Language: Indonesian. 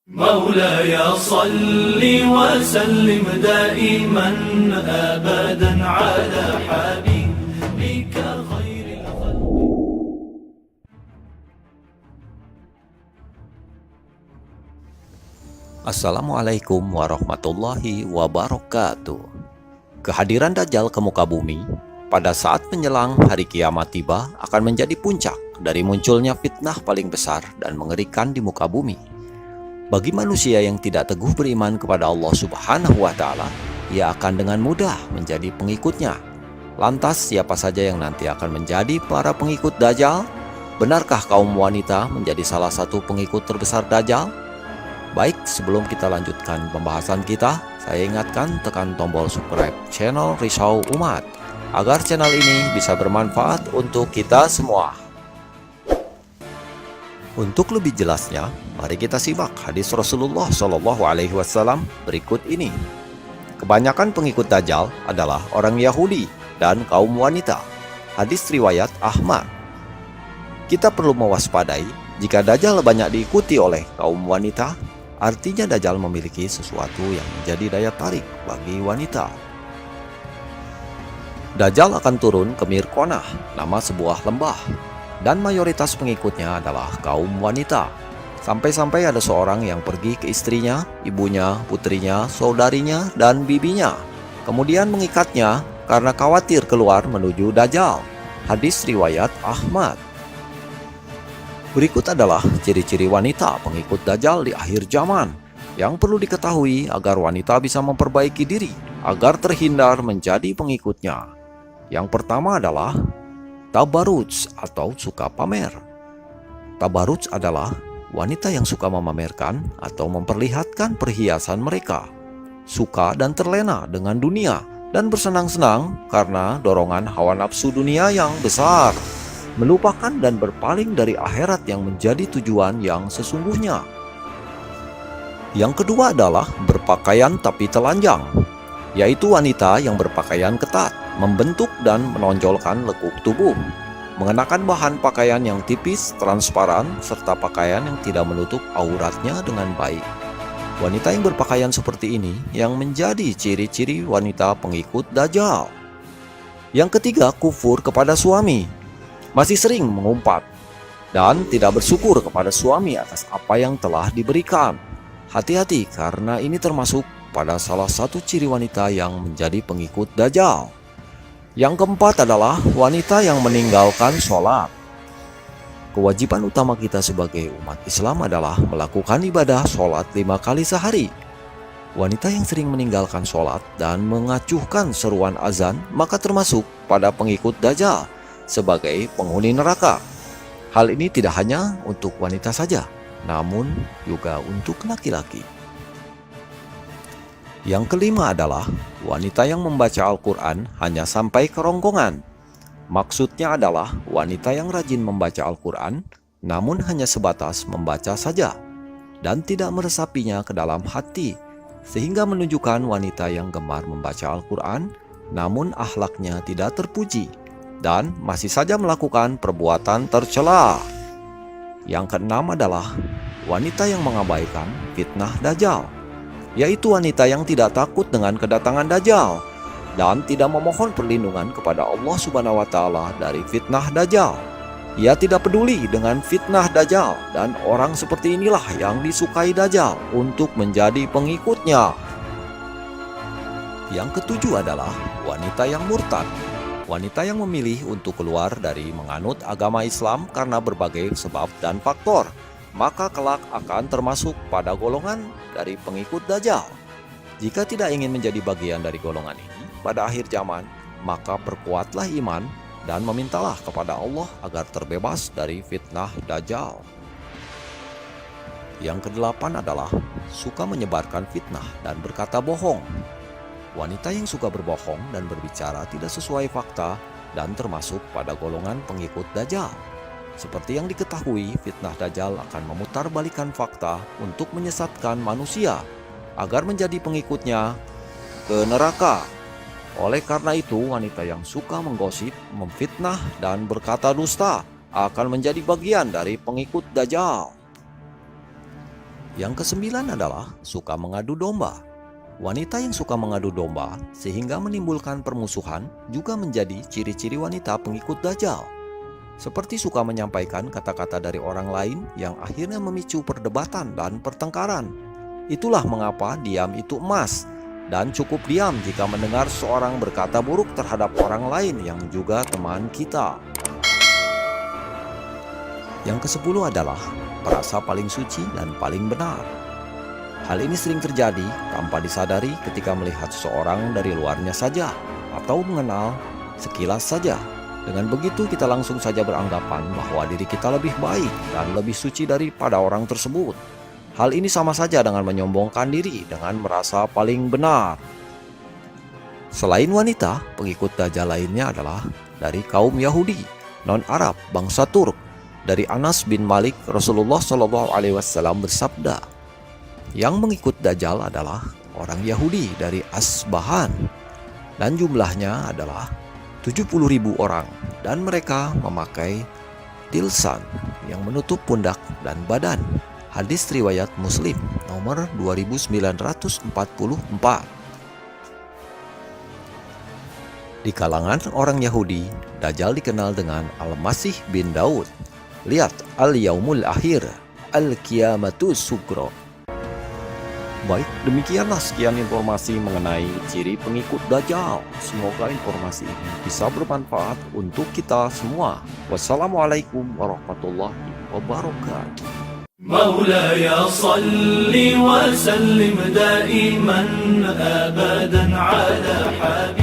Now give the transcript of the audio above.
مولاي صل وسلم دائما أبدا على حبيبك خير الخلق. Assalamualaikum warahmatullahi wabarakatuh. Kehadiran Dajjal ke muka bumi pada saat menjelang hari kiamat tiba akan menjadi puncak dari munculnya fitnah paling besar dan mengerikan di muka bumi. Bagi manusia yang tidak teguh beriman kepada Allah Subhanahu wa Ta'ala, ia akan dengan mudah menjadi pengikutnya. Lantas, siapa saja yang nanti akan menjadi para pengikut Dajjal? Benarkah kaum wanita menjadi salah satu pengikut terbesar Dajjal? Baik, sebelum kita lanjutkan pembahasan kita, saya ingatkan tekan tombol subscribe channel Risau Umat agar channel ini bisa bermanfaat untuk kita semua. Untuk lebih jelasnya, mari kita simak hadis Rasulullah SAW berikut ini. Kebanyakan pengikut Dajjal adalah orang Yahudi dan kaum wanita. Hadis riwayat Ahmad. Kita perlu mewaspadai jika Dajjal banyak diikuti oleh kaum wanita, artinya Dajjal memiliki sesuatu yang menjadi daya tarik bagi wanita. Dajjal akan turun ke Mirkonah, nama sebuah lembah, dan mayoritas pengikutnya adalah kaum wanita. Sampai-sampai ada seorang yang pergi ke istrinya, ibunya, putrinya, saudarinya, dan bibinya, kemudian mengikatnya karena khawatir keluar menuju Dajjal. Hadis riwayat Ahmad. Berikut adalah ciri-ciri wanita pengikut Dajjal di akhir zaman yang perlu diketahui agar wanita bisa memperbaiki diri agar terhindar menjadi pengikutnya. Yang pertama adalah tabarruj atau suka pamer. Tabarruj adalah wanita yang suka memamerkan atau memperlihatkan perhiasan mereka, suka dan terlena dengan dunia dan bersenang-senang karena dorongan hawa nafsu dunia yang besar, melupakan dan berpaling dari akhirat yang menjadi tujuan yang sesungguhnya. Yang kedua adalah berpakaian tapi telanjang, yaitu wanita yang berpakaian ketat, membentuk dan menonjolkan lekuk tubuh, mengenakan bahan pakaian yang tipis, transparan, serta pakaian yang tidak menutup auratnya dengan baik. Wanita yang berpakaian seperti ini yang menjadi ciri-ciri wanita pengikut Dajjal. Yang ketiga, kufur kepada suami, masih sering mengumpat dan tidak bersyukur kepada suami atas apa yang telah diberikan. Hati-hati karena ini termasuk pada salah satu ciri wanita yang menjadi pengikut Dajjal. Yang keempat adalah wanita yang meninggalkan sholat. Kewajiban utama kita sebagai umat Islam adalah melakukan ibadah sholat 5 kali sehari. Wanita yang sering meninggalkan sholat dan mengacuhkan seruan azan maka termasuk pada pengikut Dajjal sebagai penghuni neraka. Hal ini tidak hanya untuk wanita saja, namun juga untuk laki-laki. Yang kelima adalah wanita yang membaca Al-Quran hanya sampai kerongkongan. Maksudnya adalah wanita yang rajin membaca Al-Quran, namun hanya sebatas membaca saja, dan tidak meresapinya ke dalam hati, sehingga menunjukkan wanita yang gemar membaca Al-Quran, namun akhlaknya tidak terpuji, dan masih saja melakukan perbuatan tercela. Yang keenam adalah wanita yang mengabaikan fitnah Dajjal, yaitu wanita yang tidak takut dengan kedatangan Dajjal dan tidak memohon perlindungan kepada Allah Subhanahu wa Ta'ala dari fitnah Dajjal. Ia tidak peduli dengan fitnah Dajjal, dan orang seperti inilah yang disukai Dajjal untuk menjadi pengikutnya. Yang ketujuh adalah wanita yang murtad, wanita yang memilih untuk keluar dari menganut agama Islam karena berbagai sebab dan faktor, maka kelak akan termasuk pada golongan dari pengikut Dajjal. Jika tidak ingin menjadi bagian dari golongan ini pada akhir zaman, maka perkuatlah iman dan memintalah kepada Allah agar terbebas dari fitnah Dajjal. Yang kedelapan adalah suka menyebarkan fitnah dan berkata bohong. Wanita yang suka berbohong dan berbicara tidak sesuai fakta dan termasuk pada golongan pengikut Dajjal. Seperti yang diketahui, fitnah Dajjal akan memutarbalikkan fakta untuk menyesatkan manusia agar menjadi pengikutnya ke neraka. Oleh karena itu, wanita yang suka menggosip, memfitnah, dan berkata dusta akan menjadi bagian dari pengikut Dajjal. Yang kesembilan adalah suka mengadu domba. Wanita yang suka mengadu domba sehingga menimbulkan permusuhan juga menjadi ciri-ciri wanita pengikut Dajjal. Seperti suka menyampaikan kata-kata dari orang lain yang akhirnya memicu perdebatan dan pertengkaran. Itulah mengapa diam itu emas, dan cukup diam jika mendengar seorang berkata buruk terhadap orang lain yang juga teman kita. Yang ke-10 adalah merasa paling suci dan paling benar. Hal ini sering terjadi tanpa disadari ketika melihat seseorang dari luarnya saja atau mengenal sekilas saja. Dengan begitu kita langsung saja beranggapan bahwa diri kita lebih baik dan lebih suci daripada orang tersebut. Hal ini sama saja dengan menyombongkan diri dengan merasa paling benar. Selain wanita, pengikut Dajjal lainnya adalah dari kaum Yahudi, non-Arab, bangsa Turk. Dari Anas bin Malik, Rasulullah SAW bersabda, yang mengikut Dajjal adalah orang Yahudi dari Asbahan, dan jumlahnya adalah 70.000 orang, dan mereka memakai tilsan yang menutup pundak dan badan. Hadis riwayat Muslim nomor 2944. Di kalangan orang Yahudi, Dajjal dikenal dengan Al-Masih bin Daud. Lihat Al-Yaumul Akhir, Al-Qiyamatus Sugro. Baik, demikianlah sekian informasi mengenai ciri pengikut Dajjal. Semoga informasi ini bisa bermanfaat untuk kita semua. Wassalamualaikum warahmatullahi wabarakatuh. مولاي صل وسلم دائما أبدا على حبيبك